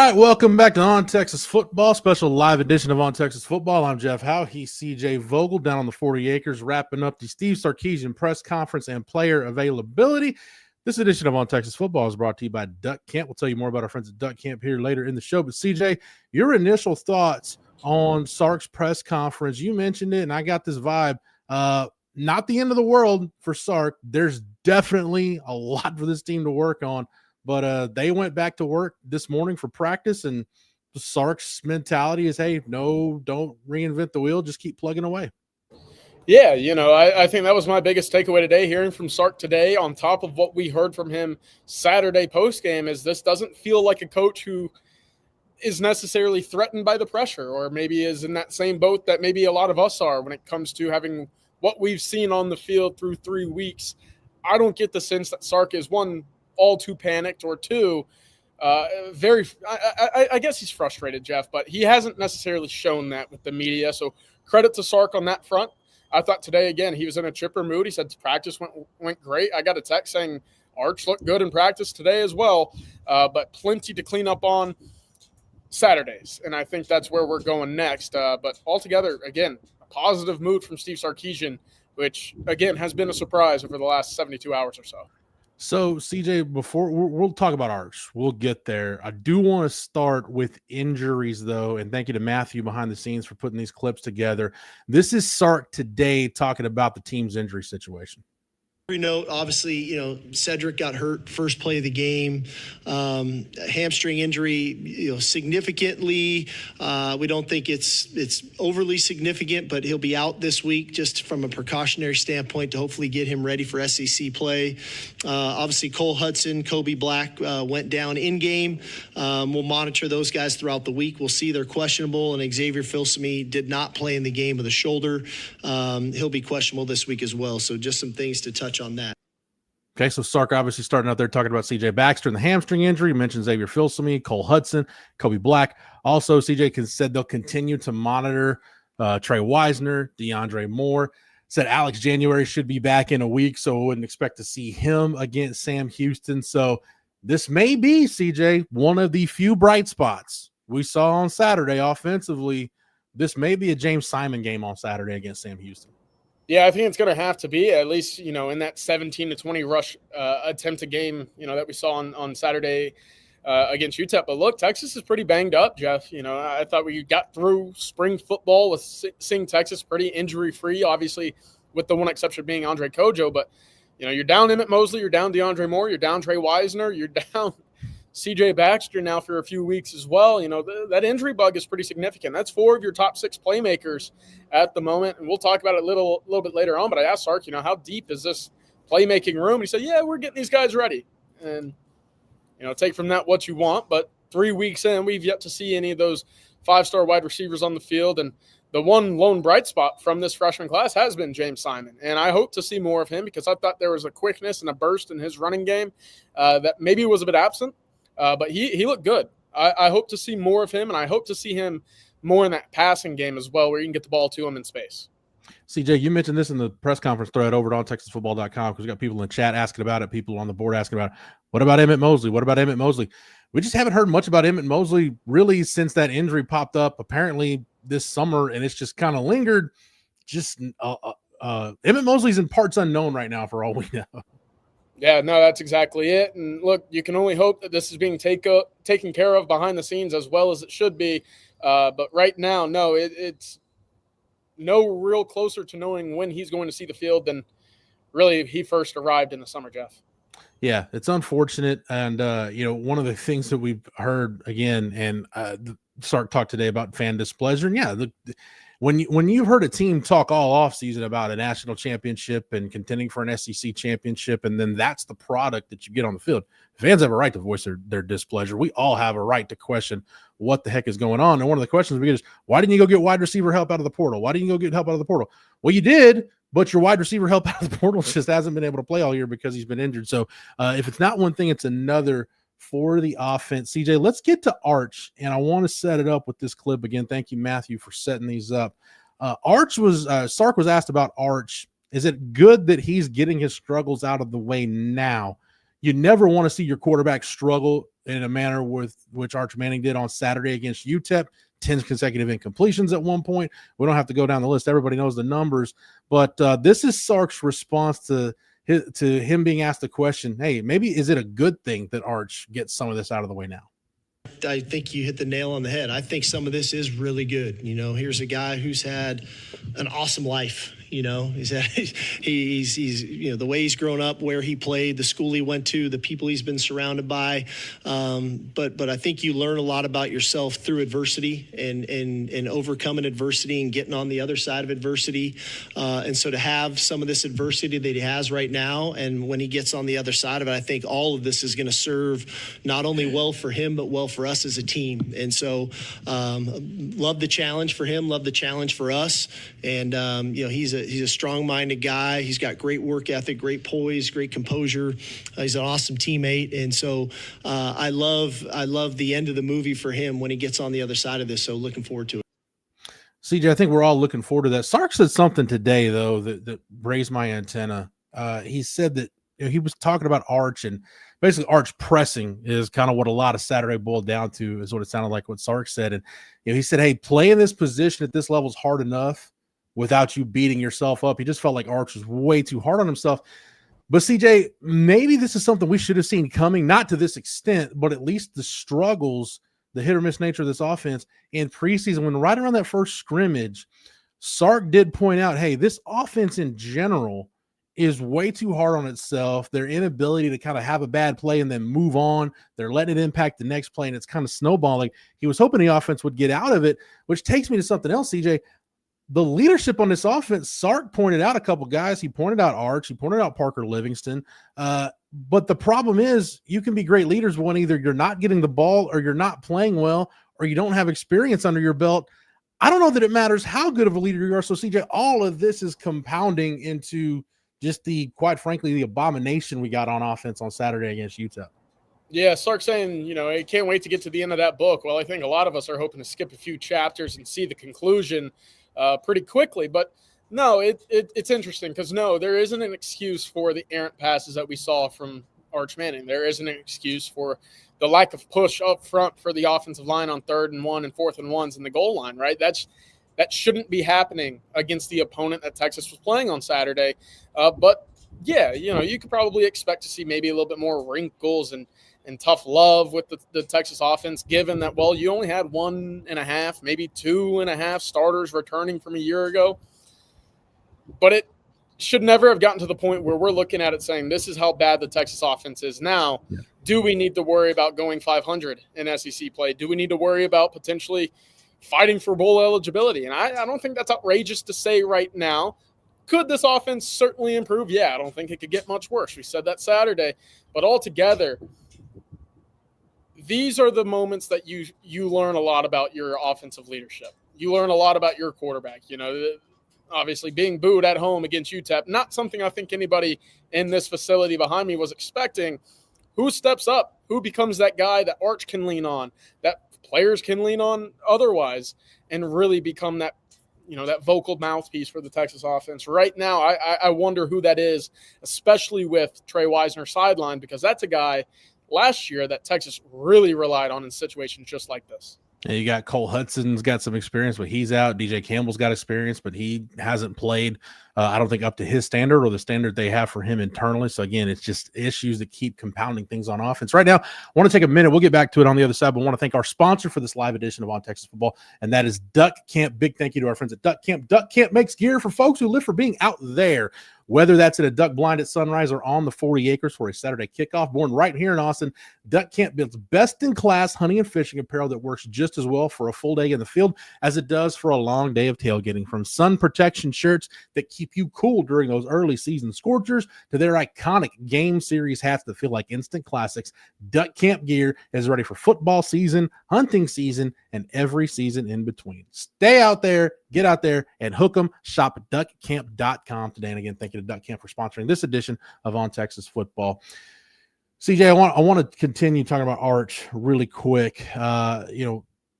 right, welcome back to On Texas Football, special live edition of On Texas Football. I'm Jeff Howe. He's CJ Vogel down on the 40 acres, wrapping up the Steve Sarkisian press conference and player availability. This edition of On Texas Football is brought to you by Duck Camp. We'll tell you more about our friends at Duck Camp here later in the show. But CJ, your initial thoughts on Sark's press conference, you mentioned it, and I got this vibe. Not the end of the world for Sark. There's definitely a lot for this team to work on. But they went back to work this morning for practice, and Sark's mentality is, hey, no, don't reinvent the wheel. Just keep plugging away. Yeah, I think that was my biggest takeaway today, hearing from Sark today, on top of what we heard from him Saturday postgame, is this doesn't feel like a coach who is necessarily threatened by the pressure, or maybe is in that same boat that maybe a lot of us are when it comes to having what we've seen on the field through 3 weeks. I don't get the sense that Sark is, one, all too panicked, or two, I guess he's frustrated, Jeff, but he hasn't necessarily shown that with the media. So credit to Sark on that front. I thought today, again, he was in a chipper mood. He said practice went great. I got a text saying Arch looked good in practice today as well, but plenty to clean up on Saturdays. And I think that's where we're going next. But altogether, again, a positive mood from Steve Sarkisian, which, again, has been a surprise over the last 72 hours or so. So, CJ, before we'll talk about Arch, we'll get there. I do want to start with injuries, though, and thank you to Matthew behind the scenes for putting these clips together. This is Sark today talking about the team's injury situation. Note, obviously, Cedric got hurt first play of the game, hamstring injury, significantly. We don't think it's overly significant, but he'll be out this week just from a precautionary standpoint to hopefully get him ready for SEC play. Obviously, Cole Hudson, Kobe Black went down in game. We'll monitor those guys throughout the week. We'll see they're questionable, and Xavier Filsaime did not play in the game with a shoulder. He'll be questionable this week as well. So just some things to touch on that. Okay, so Sark obviously starting out there talking about CJ Baxter and the hamstring injury. He mentioned Xavier Filsaime, Cole Hudson, Kobe Black. Also, CJ said they'll continue to monitor Trey Wisner, DeAndre Moore. Said Alex January should be back in a week, so we wouldn't expect to see him against Sam Houston. So this may be, CJ, one of the few bright spots we saw on Saturday offensively. This may be a James Simon game on Saturday against Sam Houston. Yeah, I think it's going to have to be, at least, in that 17 to 20 rush attempt a game, that we saw on Saturday against UTEP. But look, Texas is pretty banged up, Jeff. I thought we got through spring football with seeing Texas pretty injury-free, obviously with the one exception being Andre Kojo. But, you're down Emmett Mosley, you're down DeAndre Moore, you're down Trey Wisner, you're down CJ Baxter now for a few weeks as well. That injury bug is pretty significant. That's 4 of your top 6 playmakers at the moment. And we'll talk about it a little bit later on. But I asked Sark, how deep is this playmaking room? And he said, yeah, we're getting these guys ready. And, take from that what you want. But 3 weeks in, we've yet to see any of those 5-star wide receivers on the field. And the one lone bright spot from this freshman class has been James Simon. And I hope to see more of him, because I thought there was a quickness and a burst in his running game that maybe was a bit absent. But he looked good. I hope to see more of him, and I hope to see him more in that passing game as well, where you can get the ball to him in space. CJ, you mentioned this in the press conference thread over at ontexasfootball.com, because we got people in the chat asking about it, people on the board asking about it. What about Emmett Mosley? What about Emmett Mosley? We just haven't heard much about Emmett Mosley really since that injury popped up apparently this summer, and it's just kind of lingered. Just Emmett Mosley's in parts unknown right now for all we know. Yeah, no, that's exactly it. And look, you can only hope that this is being taken care of behind the scenes as well as it should be. But right now, no, it's no real closer to knowing when he's going to see the field than really he first arrived in the summer, Jeff. Yeah, it's unfortunate. And, one of the things that we've heard again, and Sark talked today about fan displeasure. And yeah, when you've heard a team talk all offseason about a national championship and contending for an SEC championship, and then that's the product that you get on the field, fans have a right to voice their displeasure. We all have a right to question what the heck is going on. And one of the questions we get is, why didn't you go get wide receiver help out of the portal? Why didn't you go get help out of the portal? Well, you did, but your wide receiver help out of the portal just hasn't been able to play all year because he's been injured. So if it's not one thing, it's another for the offense. CJ, let's get to Arch, and I want to set it up with this clip again. Thank you, Matthew, for setting these up. Sark was asked about Arch. Is it good that he's getting his struggles out of the way now? You never want to see your quarterback struggle in a manner with which Arch Manning did on Saturday against UTEP. 10 consecutive incompletions at one point. We don't have to go down the list. Everybody knows the numbers. But this is Sark's response to him being asked the question, hey, maybe is it a good thing that Arch gets some of this out of the way now? I think you hit the nail on the head. I think some of this is really good. Here's a guy who's had an awesome life. He's the way he's grown up, where he played, the school he went to, the people he's been surrounded by. But I think you learn a lot about yourself through adversity and overcoming adversity and getting on the other side of adversity. And so to have some of this adversity that he has right now, and when he gets on the other side of it, I think all of this is going to serve not only well for him, but well for us as a team. And so love the challenge for him, love the challenge for us. And, he's a strong-minded guy. He's got great work ethic, great poise, great composure. He's an awesome teammate. And so I love the end of the movie for him when he gets on the other side of this. So looking forward to it. CJ, I think we're all looking forward to that. Sark said something today, though, that raised my antenna. He said that he was talking about Arch, and basically Arch pressing is kind of what a lot of Saturday boiled down to, is what it sounded like what Sark said. And he said, hey, playing this position at this level is hard enough without you beating yourself up. He just felt like Arch was way too hard on himself. But CJ, maybe this is something we should have seen coming, not to this extent, but at least the struggles, the hit or miss nature of this offense in preseason, when right around that first scrimmage, Sark did point out, hey, this offense in general is way too hard on itself. Their inability to kind of have a bad play and then move on. They're letting it impact the next play, and it's kind of snowballing. He was hoping the offense would get out of it, which takes me to something else, CJ. The leadership on this offense, Sark pointed out a couple guys. He pointed out Arch. He pointed out Parker Livingston. But the problem is you can be great leaders when either you're not getting the ball or you're not playing well or you don't have experience under your belt. I don't know that it matters how good of a leader you are. So, CJ, all of this is compounding into just quite frankly, the abomination we got on offense on Saturday against UTEP. Yeah, Sark saying, I can't wait to get to the end of that book. Well, I think a lot of us are hoping to skip a few chapters and see the conclusion pretty quickly. But no, it's interesting because, no, there isn't an excuse for the errant passes that we saw from Arch Manning. There isn't an excuse for the lack of push up front for the offensive line on 3rd and 1 and 4th and 1s in the goal line, right? That shouldn't be happening against the opponent that Texas was playing on Saturday. But, yeah, you could probably expect to see maybe a little bit more wrinkles and tough love with the Texas offense, given that, well, you only had 1.5, maybe 2.5 starters returning from a year ago. But it should never have gotten to the point where we're looking at it saying this is how bad the Texas offense is now. Yeah. Do we need to worry about going 500 in SEC play? Do we need to worry about potentially fighting for bowl eligibility? And I don't think that's outrageous to say right now. Could this offense certainly improve? Yeah, I don't think it could get much worse. We said that Saturday. But altogether, these are the moments that you learn a lot about your offensive leadership. You learn a lot about your quarterback. Obviously being booed at home against UTEP, not something I think anybody in this facility behind me was expecting. Who steps up? Who becomes that guy that Arch can lean on, that players can lean on otherwise, and really become that, that vocal mouthpiece for the Texas offense? Right now, I wonder who that is, especially with Trey Wisner sidelined, because that's a guy last year that Texas really relied on in situations just like this. And you got Cole Hudson's got some experience, but he's out. DJ Campbell's got experience, but he hasn't played, I don't think, up to his standard or the standard they have for him internally. So, again, it's just issues that keep compounding things on offense. Right now, I want to take a minute. We'll get back to it on the other side, but I want to thank our sponsor for this live edition of On Texas Football, and that is Duck Camp. Big thank you to our friends at Duck Camp. Duck Camp makes gear for folks who live for being out there, whether that's at a duck blind at sunrise or on the 40 acres for a Saturday kickoff. Born right here in Austin, Duck Camp builds best-in-class hunting and fishing apparel that works just as well for a full day in the field as it does for a long day of tailgating. From sun protection shirts that keep you cool during those early season scorchers to their iconic game series hats that feel like instant classics, Duck Camp gear is ready for football season, hunting season, and every season in between. Stay out there, get out there, and hook them. Shop at duckcamp.com today. And again, thank you to Duck Camp for sponsoring this edition of On Texas Football. CJ, I want to continue talking about Arch really quick.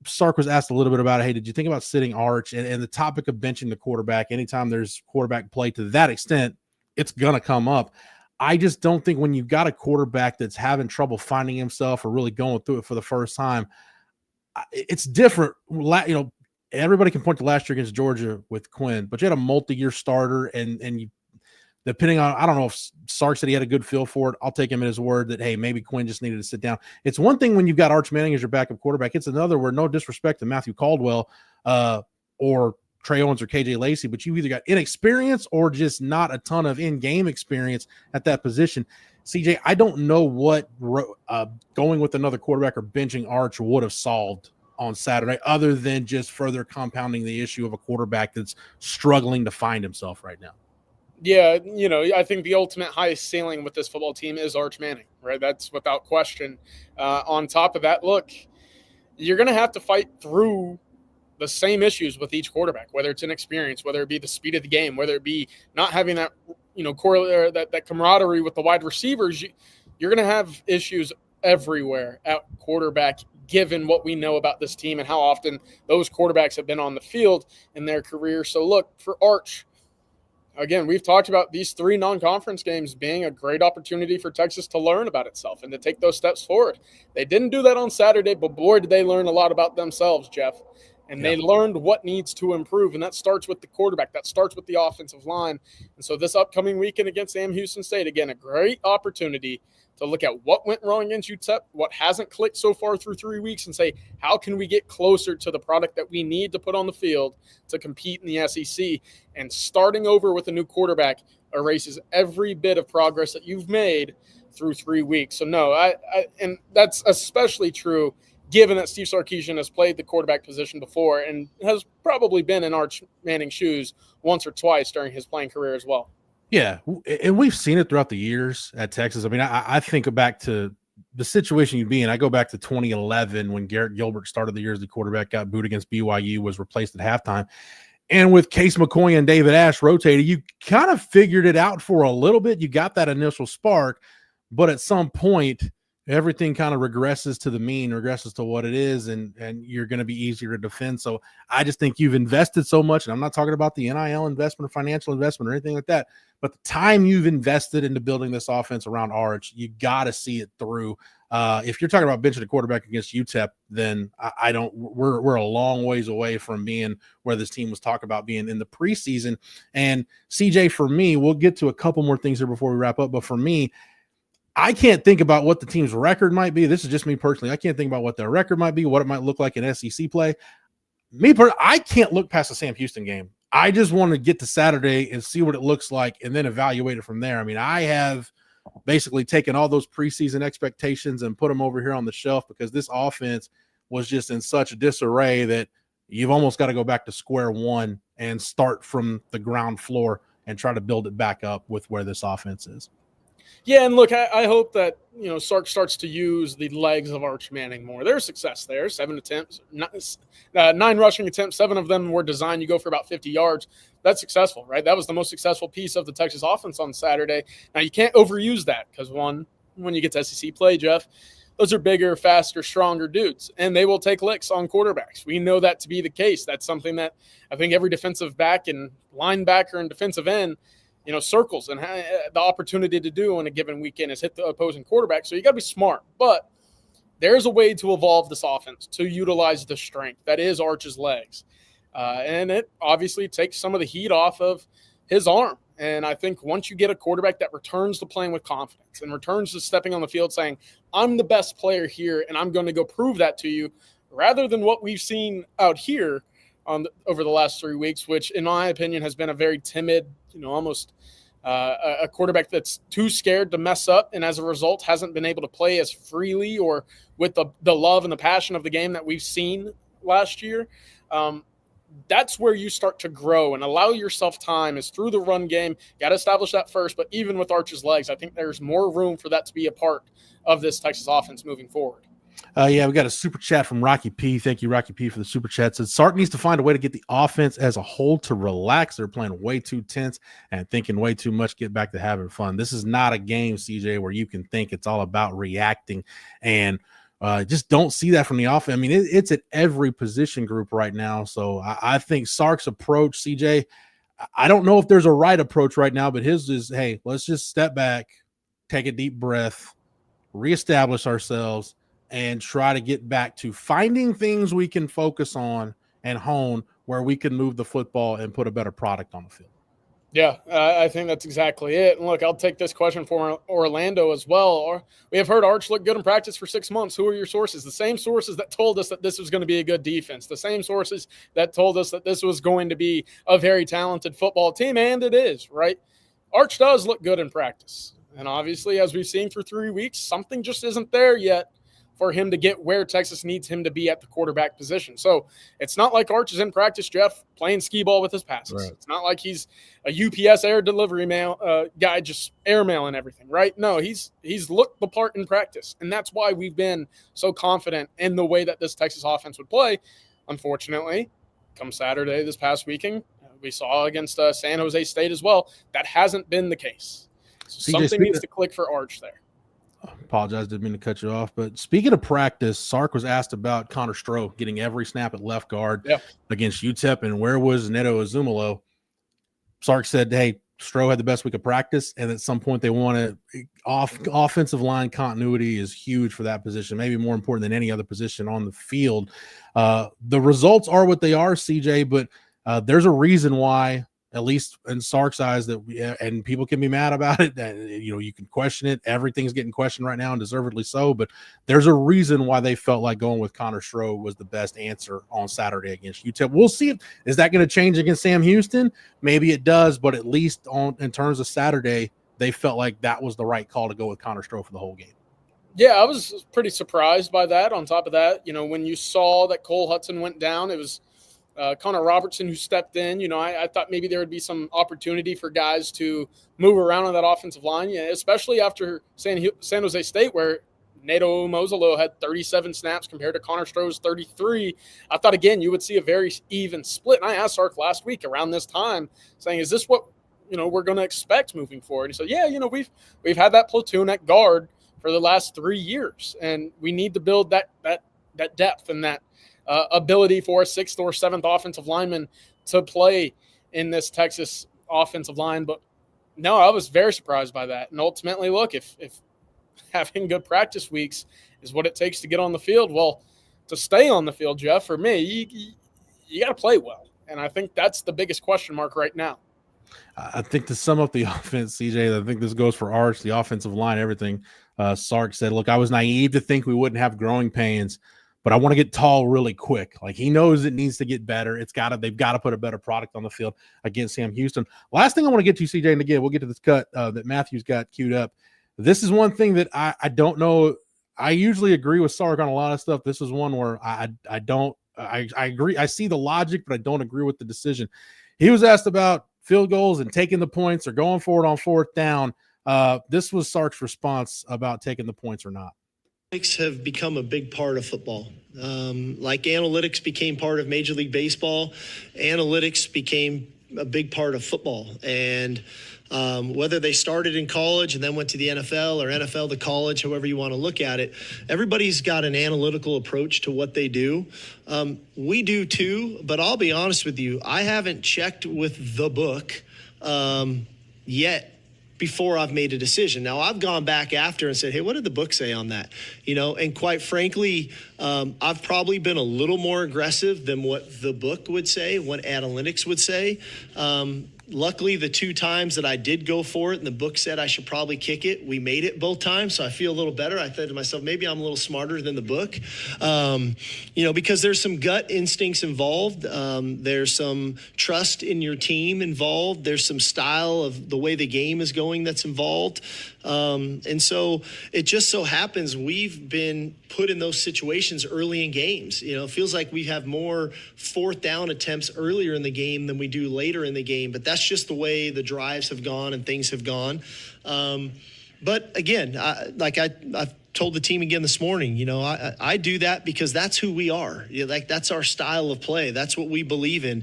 Sark was asked a little bit about it. Hey, did you think about sitting Arch? And the topic of benching the quarterback, anytime there's quarterback play to that extent, it's going to come up. I just don't think when you've got a quarterback that's having trouble finding himself or really going through it for the first time, it's different. Everybody can point to last year against Georgia with Quinn, but you had a multi-year starter, and you, depending on, I don't know if Sark said he had a good feel for it. I'll take him at his word that, hey, maybe Quinn just needed to sit down. It's one thing when you've got Arch Manning as your backup quarterback. It's another where, no disrespect to Matthew Caldwell or Trey Owens or KJ Lacey, but you either got inexperience or just not a ton of in-game experience at that position. CJ, I don't know what going with another quarterback or benching Arch would have solved on Saturday, other than just further compounding the issue of a quarterback that's struggling to find himself right now. Yeah, I think the ultimate highest ceiling with this football team is Arch Manning, right? That's without question. On top of that, look, you're going to have to fight through the same issues with each quarterback, whether it's inexperience, whether it be the speed of the game, whether it be not having that, that camaraderie with the wide receivers. You're going to have issues everywhere at quarterback, given what we know about this team and how often those quarterbacks have been on the field in their career. So look, for Arch, again, we've talked about these 3 non-conference games being a great opportunity for Texas to learn about itself and to take those steps forward. They didn't do that on Saturday, but boy, did they learn a lot about themselves, Jeff. And they learned what needs to improve, and that starts with the quarterback. That starts with the offensive line. And so this upcoming weekend against Sam Houston State, again, a great opportunity to look at what went wrong against UTEP, what hasn't clicked so far through 3 weeks, and say, how can we get closer to the product that we need to put on the field to compete in the SEC? And starting over with a new quarterback erases every bit of progress that you've made through 3 weeks. So no, and that's especially true given that Steve Sarkisian has played the quarterback position before and has probably been in Arch Manning's shoes once or twice during his playing career as well. Yeah, and we've seen it throughout the years at Texas. I mean, I think back to the situation you'd be in. I go back to 2011 when Garrett Gilbert started the year as the quarterback, got booed against BYU, was replaced at halftime. And with Case McCoy and David Ash rotated, you kind of figured it out for a little bit. You got that initial spark, but at some point, everything kind of regresses to the mean, regresses to what it is, and you're going to be easier to defend. So I just think you've invested so much, and I'm not talking about the NIL investment or financial investment or anything like that, but the time you've invested into building this offense around Arch, you got to see it through. If you're talking about benching a quarterback against UTEP, then I don't. We're a long ways away from being where this team was talking about being in the preseason. And CJ, for me, we'll get to a couple more things here before we wrap up, but for me, I can't think about what the team's record might be. This is just me personally. I can't think about what their record might be, what it might look like in SEC play. I can't look past the Sam Houston game. I just want to get to Saturday and see what it looks like and then evaluate it from there. I mean, I have basically taken all those preseason expectations and put them over here on the shelf because this offense was just in such disarray that you've almost got to go back to square one and start from the ground floor and try to build it back up with where this offense is. Yeah, and look, I hope that, Sark starts to use the legs of Arch Manning more. There's success there. 7 attempts, 9 rushing attempts, 7 of them were designed. You go for about 50 yards. That's successful, right? That was the most successful piece of the Texas offense on Saturday. Now, you can't overuse that because, one, when you get to SEC play, Jeff, those are bigger, faster, stronger dudes, and they will take licks on quarterbacks. We know that to be the case. That's something that I think every defensive back and linebacker and defensive end circles and the opportunity to do on a given weekend is hit the opposing quarterback. So you got to be smart, but there's a way to evolve this offense to utilize the strength that is Arch's legs. And it obviously takes some of the heat off of his arm. And I think once you get a quarterback that returns to playing with confidence and returns to stepping on the field saying, I'm the best player here and I'm going to go prove that to you, rather than what we've seen out here over the last 3 weeks, which in my opinion has been a very timid, almost a quarterback that's too scared to mess up, and as a result hasn't been able to play as freely or with the love and the passion of the game that we've seen last year. That's where you start to grow and allow yourself time is through the run game. Got to establish that first, but even with Arch's legs, I think there's more room for that to be a part of this Texas offense moving forward. We got a super chat from Rocky P. Thank you, Rocky P, for the super chat. Says Sark needs to find a way to get the offense as a whole to relax. They're playing way too tense and thinking way too much. Get back to having fun. This is not a game, CJ, where you can think it's all about reacting and just don't see that from the offense. I mean, it's at every position group right now. So I think Sark's approach, CJ, I don't know if there's a right approach right now, but his is, hey, let's just step back. take a deep breath, reestablish ourselves, and try to get back to finding things we can focus on and hone where we can move the football and put a better product on the field. Yeah, I think that's exactly it. And look, I'll take this question for Orlando as well. We have heard Arch look good in practice for 6 months. Who are your sources? The same sources that told us that this was going to be a good defense. The same sources that told us that this was going to be a very talented football team, and it is, right? Arch does look good in practice. And obviously, as we've seen for 3 weeks, something just isn't there yet for him to get where Texas needs him to be at the quarterback position. So it's not like Arch is in practice, Jeff, playing skee ball with his passes. Right. It's not like he's a UPS air delivery guy just airmailing everything, right? No, he's looked the part in practice, and that's why we've been so confident in the way that this Texas offense would play. Unfortunately, come Saturday this past weekend, we saw against San Jose State as well, that hasn't been the case. So something needs to click for Arch there. Apologize, didn't mean to cut you off. But speaking of practice, Sark was asked about Connor Stroh getting every snap at left guard against UTEP, and where was Neto Azumalo? Sark said, hey, Stroh had the best week of practice, and at some point they want to offensive line continuity is huge for that position, maybe more important than any other position on the field. The results are what they are, CJ, but there's a reason why, at least in Sark's eyes, and people can be mad about it. You can question it. Everything's getting questioned right now, and deservedly so. But there's a reason why they felt like going with Connor Stroh was the best answer on Saturday against UTEP. We'll see. Is that going to change against Sam Houston? Maybe it does, but at least in terms of Saturday, they felt like that was the right call to go with Connor Stroh for the whole game. Yeah, I was pretty surprised by that. On top of that, when you saw that Cole Hudson went down, it was Connor Robertson who stepped in. I thought maybe there would be some opportunity for guys to move around on that offensive line, especially after San Jose State, where Neto Mozolo had 37 snaps compared to Connor Stroh's 33. I thought, again, you would see a very even split. And I asked Sark last week around this time, saying, is this what we're going to expect moving forward? He said, yeah, we've had that platoon at guard for the last 3 years, and we need to build that depth and that ability for a 6th or 7th offensive lineman to play in this Texas offensive line. But no, I was very surprised by that. And ultimately, look, if having good practice weeks is what it takes to get on the field, well, to stay on the field, Jeff, for me, you got to play well. And I think that's the biggest question mark right now. I think to sum up the offense, CJ, I think this goes for Arch, the offensive line, everything. Sark said, look, I was naive to think we wouldn't have growing pains, but I want to get tall really quick. Like, he knows it needs to get better. They've got to put a better product on the field against Sam Houston. Last thing I want to get to, CJ, and again, we'll get to this cut that Matthew's got queued up. This is one thing that I don't know. I usually agree with Sark on a lot of stuff. This is one where I agree. I see the logic, but I don't agree with the decision. He was asked about field goals and taking the points or going for it on 4th down. This was Sark's response about taking the points or not. Analytics have become a big part of football. Like analytics became part of Major League Baseball, analytics became a big part of football. And whether they started in college and then went to the NFL or NFL to college, however you want to look at it, everybody's got an analytical approach to what they do. We do too, but I'll be honest with you, I haven't checked with the book yet before I've made a decision. Now, I've gone back after and said, hey, what did the book say on that? And quite frankly, I've probably been a little more aggressive than what the book would say, what analytics would say. Luckily, the 2 times that I did go for it and the book said I should probably kick it, we made it both times, so I feel a little better. I thought to myself, maybe I'm a little smarter than the book, because there's some gut instincts involved. There's some trust in your team involved. There's some style of the way the game is going that's involved. And so it just so happens we've been put in those situations early in games. It feels like we have more 4th down attempts earlier in the game than we do later in the game, but that's just the way the drives have gone and things have gone. But again, I've told the team again this morning, I do that because that's who we are. That's our style of play. That's what we believe in.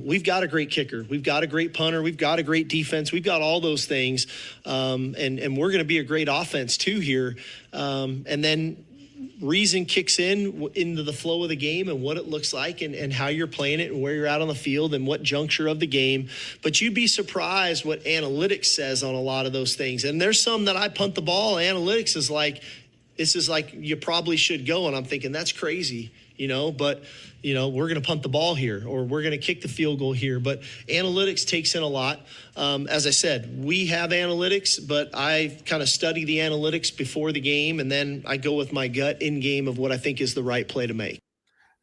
We've got a great kicker. We've got a great punter. We've got a great defense. We've got all those things. And we're going to be a great offense too here. And then reason kicks into the flow of the game and what it looks like and how you're playing it and where you're at on the field and what juncture of the game. But you'd be surprised what analytics says on a lot of those things. And there's some that I punt the ball. Analytics is like, this is like you probably should go. And I'm thinking that's crazy, but we're going to punt the ball here or we're going to kick the field goal here. But analytics takes in a lot. As I said, we have analytics, but I kind of study the analytics before the game, and then I go with my gut in game of what I think is the right play to make.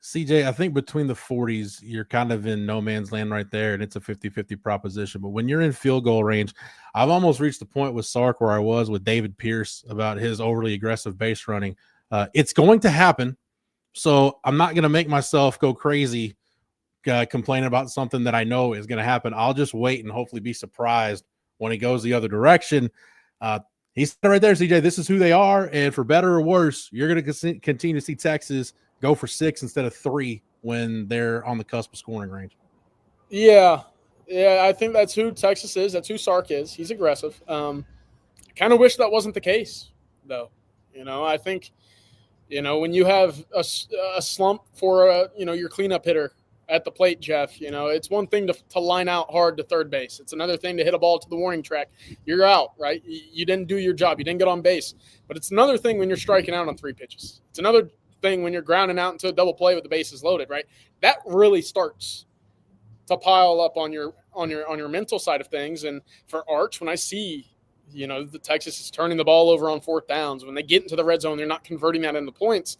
CJ, I think between the 40s, you're kind of in no man's land right there, and it's a 50-50 proposition. But when you're in field goal range, I've almost reached the point with Sark where I was with David Pierce about his overly aggressive base running. It's going to happen. So I'm not going to make myself go crazy complaining about something that I know is going to happen. I'll just wait and hopefully be surprised when he goes the other direction. He's right there, CJ. This is who they are. And for better or worse, you're going to continue to see Texas go for 6 instead of 3 when they're on the cusp of scoring range. Yeah, I think that's who Texas is. That's who Sark is. He's aggressive. I kind of wish that wasn't the case, though. I think – when you have a slump for your cleanup hitter at the plate, Jeff, it's one thing to line out hard to third base. It's another thing to hit a ball to the warning track. You're out, right? You didn't do your job. You didn't get on base. But it's another thing when you're striking out on 3 pitches. It's another thing when you're grounding out into a double play with the bases loaded, right? That really starts to pile up on your mental side of things. And for Arch, when I see the Texas is turning the ball over on 4th downs. When they get into the red zone, they're not converting that into points.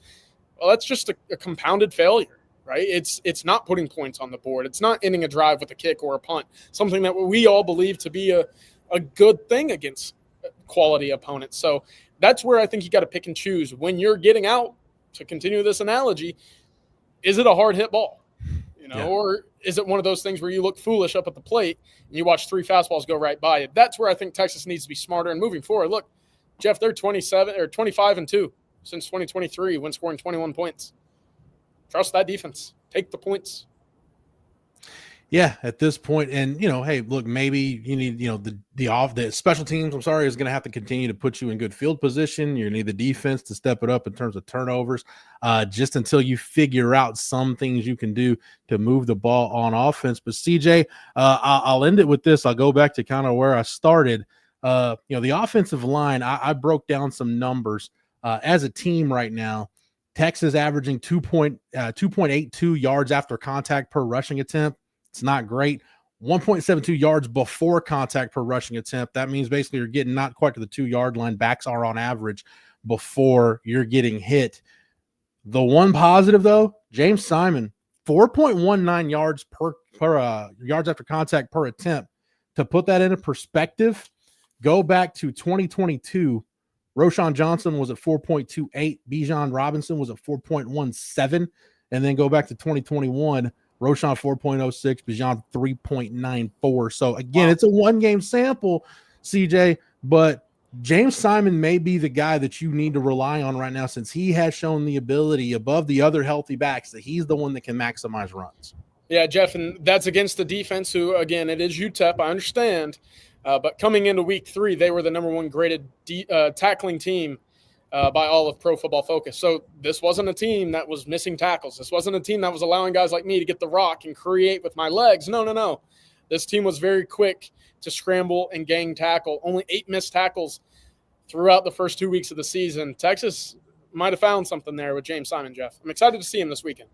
Well, that's just a compounded failure, right? It's not putting points on the board. It's not ending a drive with a kick or a punt, something that we all believe to be a good thing against quality opponents. So that's where I think you got to pick and choose. When you're getting out, to continue this analogy, is it a hard hit ball? Or is it one of those things where you look foolish up at the plate and you watch 3 fastballs go right by you? That's where I think Texas needs to be smarter and moving forward. Look, Jeff, they're 25-2 since 2023 when scoring 21 points. Trust that defense. Take the points. Yeah, at this point, and hey, look, maybe you need, the special teams, is going to have to continue to put you in good field position. You need the defense to step it up in terms of turnovers, just until you figure out some things you can do to move the ball on offense. But CJ, I'll end it with this. I'll go back to kind of where I started. The offensive line, I broke down some numbers as a team right now. Texas averaging 2.82 yards after contact per rushing attempt. It's not great. 1.72 yards before contact per rushing attempt. That means basically you're getting not quite to the 2-yard line. Backs are on average before you're getting hit. The one positive, though, James Simon, 4.19 yards per yards after contact per attempt. To put that into perspective, go back to 2022. Roschon Johnson was at 4.28. Bijan Robinson was at 4.17. And then go back to 2021. Roschon 4.06, Bijan 3.94. So, again, It's a one-game sample, CJ, but James Simon may be the guy that you need to rely on right now since he has shown the ability above the other healthy backs that he's the one that can maximize runs. Yeah, Jeff, and that's against the defense who, again, it is UTEP, I understand, but coming into week 3, they were the number 1 graded tackling team by all of Pro Football Focus. So this wasn't a team that was missing tackles. This wasn't a team that was allowing guys like me to get the rock and create with my legs. No. This team was very quick to scramble and gang tackle. Only 8 missed tackles throughout the first 2 weeks of the season. Texas might have found something there with James Simon, Jeff. I'm excited to see him this weekend.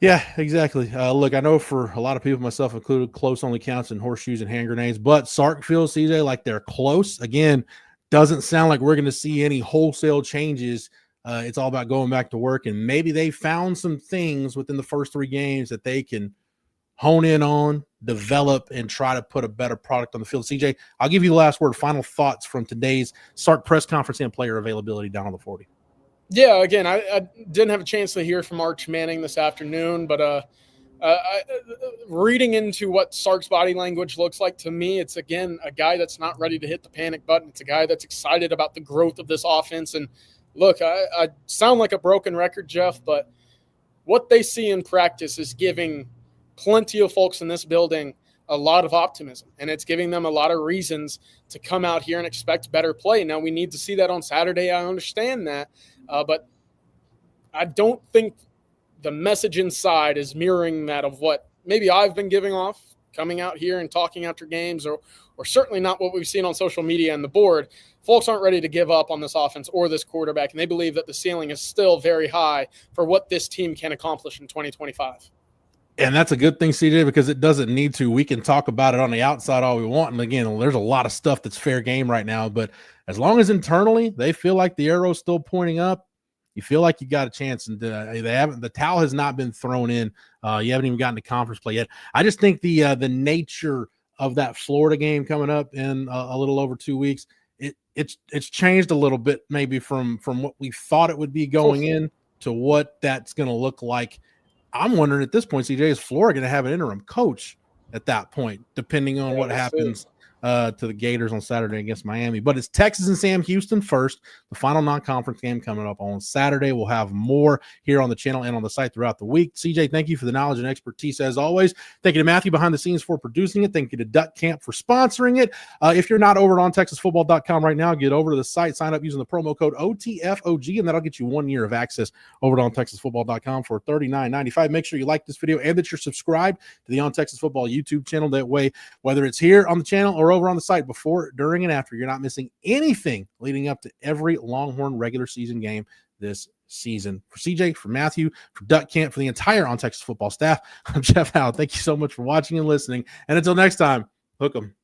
Yeah, exactly. Look, I know for a lot of people, myself included, close only counts in horseshoes and hand grenades, but Sark feels, CJ, like they're close. Again, doesn't sound like we're going to see any wholesale changes. It's all about going back to work, and maybe they found some things within the first 3 games that they can hone in on, develop, and try to put a better product on the field. CJ, I'll give you the last word, final thoughts from today's Sark press conference and player availability down on the 40. Yeah, again, I didn't have a chance to hear from Arch Manning this afternoon, but reading into what Sark's body language looks like, to me, it's, again, a guy that's not ready to hit the panic button. It's a guy that's excited about the growth of this offense. And, look, I sound like a broken record, Jeff, but what they see in practice is giving plenty of folks in this building a lot of optimism, and it's giving them a lot of reasons to come out here and expect better play. Now, we need to see that on Saturday. I understand that. But I don't think the message inside is mirroring that of what maybe I've been giving off coming out here and talking after games, or certainly not what we've seen on social media and the board. Folks aren't ready to give up on this offense or this quarterback, and they believe that the ceiling is still very high for what this team can accomplish in 2025. And that's a good thing, CJ, because it doesn't need to. We can talk about it on the outside all we want. And again, there's a lot of stuff that's fair game right now. But as long as internally they feel like the arrow's still pointing up, you feel like you got a chance. And the towel has not been thrown in. You haven't even gotten to conference play yet. I just think the nature of that Florida game coming up in a little over 2 weeks, it's changed a little bit, maybe from what we thought it would be going in to what that's going to look like. I'm wondering at this point, CJ, is Florida going to have an interim coach at that point, depending on what happens to the Gators on Saturday against Miami? But it's Texas and Sam Houston first, the final non-conference game coming up on Saturday. We'll have more here on the channel and on the site throughout the week. CJ, thank you for the knowledge and expertise as always. Thank you to Matthew behind the scenes for producing it. Thank you to Duck Camp for sponsoring it. If you're not over at ontexasfootball.com right now, get over to the site, sign up using the promo code OTFOG, and that'll get you 1 year of access over at ontexasfootball.com for $39.95. Make sure you like this video and that you're subscribed to the On Texas Football YouTube channel. That way, whether it's here on the channel or over on the site, before, during, and after, you're not missing anything leading up to every Longhorn regular season game this season. For CJ, for Matthew, for Duck Camp, for the entire On Texas Football staff, I'm Jeff Howell. Thank you so much for watching and listening. And until next time, hook 'em.